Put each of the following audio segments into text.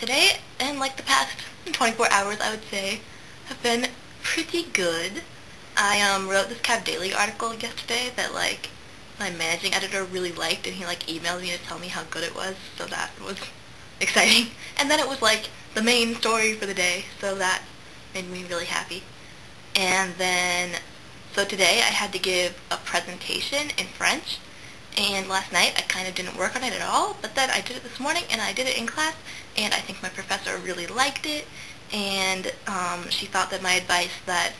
Today and like the past 24 hours, I would say, have been pretty good. I wrote this Cab Daily article yesterday that my managing editor really liked, and he emailed me to tell me how good it was, so that was exciting. And then it was the main story for the day, so that made me really happy. And then, so today I had to give a presentation in French, and last night I kind of didn't work on it at all, but then I did it this morning, and I did it in class, and I think my professor really liked it, and she thought that my advice that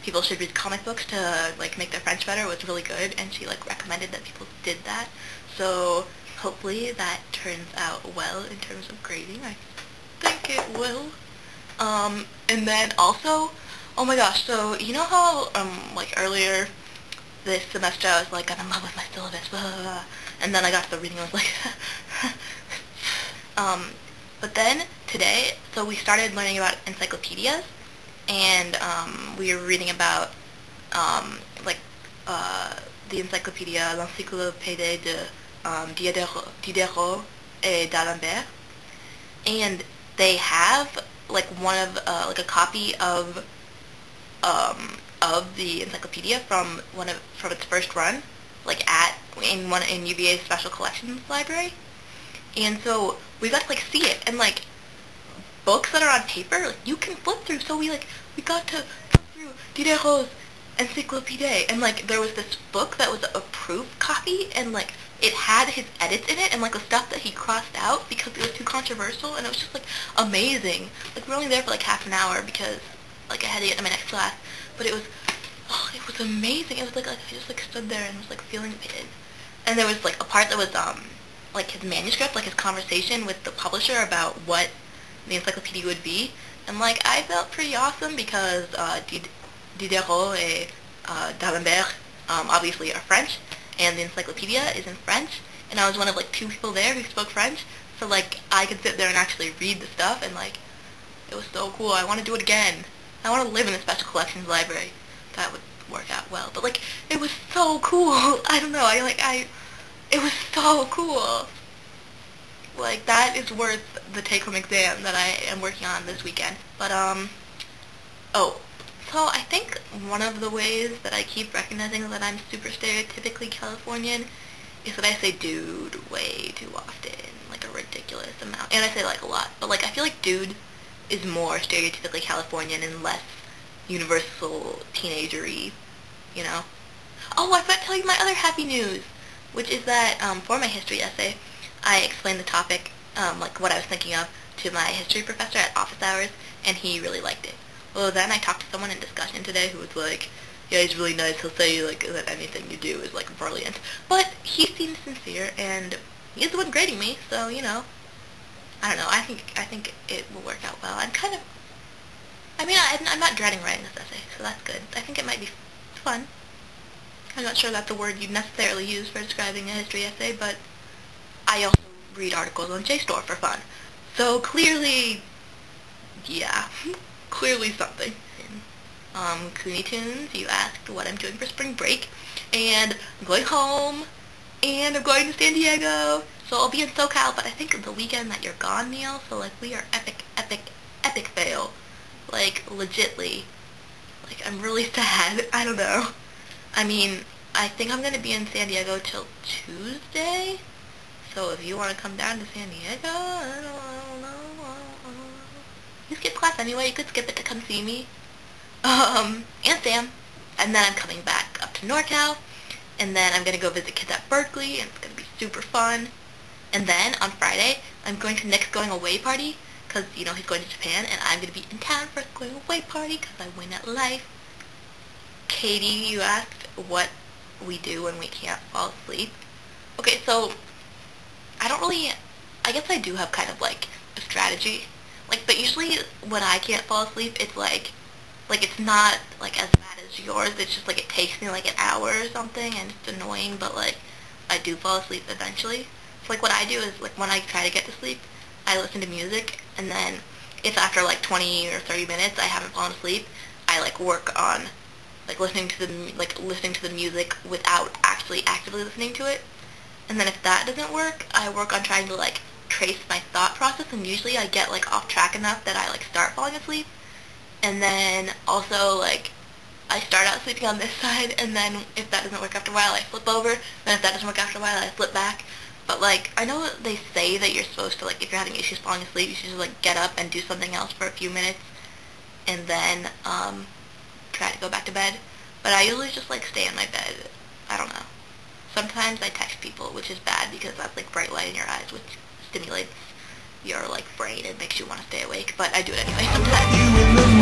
people should read comic books to make their French better was really good, and she recommended that people did that. So hopefully that turns out well in terms of grading. I think it will. And then also, oh my gosh, so you know how earlier this semester I was I'm in love with my syllabus, blah, blah, blah. And then I got to the reading and I was but then today, so we started learning about encyclopedias, and we were reading about the encyclopedia, l'encyclopédie de Diderot et d'Alembert, and they have one of a copy of the encyclopedia from its first run, in UVA's special collections library, and so we got to see it, and books that are on paper you can flip through. So we got to flip through Diderot's Encyclopédie, and there was this book that was a proof copy, and it had his edits in it, and the stuff that he crossed out because it was too controversial, and it was just amazing. We were only there for half an hour because I had to get to my next class, but it was amazing. It was I just stood there and was feeling it. And there was a part that was his manuscript, his conversation with the publisher about what the encyclopedia would be, and I felt pretty awesome because Diderot and d'Alembert obviously are French, and the encyclopedia is in French, and I was one of two people there who spoke French, so I could sit there and actually read the stuff, and it was so cool. I want to do it again. I want to live in a special collections library. That would work out well, but it was so cool. I don't know. It was so cool. That is worth the take-home exam that I am working on this weekend. But, oh, so I think one of the ways that I keep recognizing that I'm super stereotypically Californian is that I say dude way too often, a ridiculous amount. And I say a lot, but I feel dude is more stereotypically Californian and less universal teenagery, you know? Oh, I forgot to tell you my other happy news, which is that for my history essay, I explained the topic, what I was thinking of, to my history professor at office hours, and he really liked it. Well, then I talked to someone in discussion today who was yeah, he's really nice, he'll say that anything you do is brilliant. But he seemed sincere, and he's the one grading me, so, you know, I don't know, I think it will work out well. I'm not dreading writing this essay, so that's good. I think it might be fun. I'm not sure that's a word you'd necessarily use for describing a history essay, but I also read articles on JSTOR for fun. So clearly, yeah, clearly something. Cooney Tunes, you asked what I'm doing for spring break, and I'm going home, and I'm going to San Diego, so I'll be in SoCal, but I think the weekend that you're gone, Neil, so we are epic fail. Legitly. I'm really sad. I don't know. I think I'm gonna be in San Diego till Tuesday, so if you want to come down to San Diego, I don't know. You skip class anyway, you could skip it to come see me. And Sam. And then I'm coming back up to NorCal, and then I'm gonna go visit kids at Berkeley, and it's gonna be super fun. And then, on Friday, I'm going to Nick's going away party, because, you know, he's going to Japan, and I'm going to be in town for a going away party, because I win at life. Katie, you asked what we do when we can't fall asleep. Okay, so, I guess I do have kind of, a strategy. But usually, when I can't fall asleep, it's it's not, as bad as yours. It's just, it takes me, an hour or something, and it's annoying, but, I do fall asleep eventually. So, what I do is, when I try to get to sleep, I listen to music, and then if after 20 or 30 minutes I haven't fallen asleep, I work on listening to the music without actually actively listening to it. And then if that doesn't work, I work on trying to trace my thought process, and usually I get like off track enough that I like start falling asleep. And then also like I start out sleeping on this side, and then if that doesn't work after a while, I flip over. Then if that doesn't work after a while, I flip back. But like I know they say that you're supposed to, like, if you're having issues falling asleep, you should just like get up and do something else for a few minutes, and then try to go back to bed. But I usually just like stay in my bed. I don't know. Sometimes I text people, which is bad because that's like bright light in your eyes, which stimulates your like brain and makes you want to stay awake. But I do it anyway sometimes.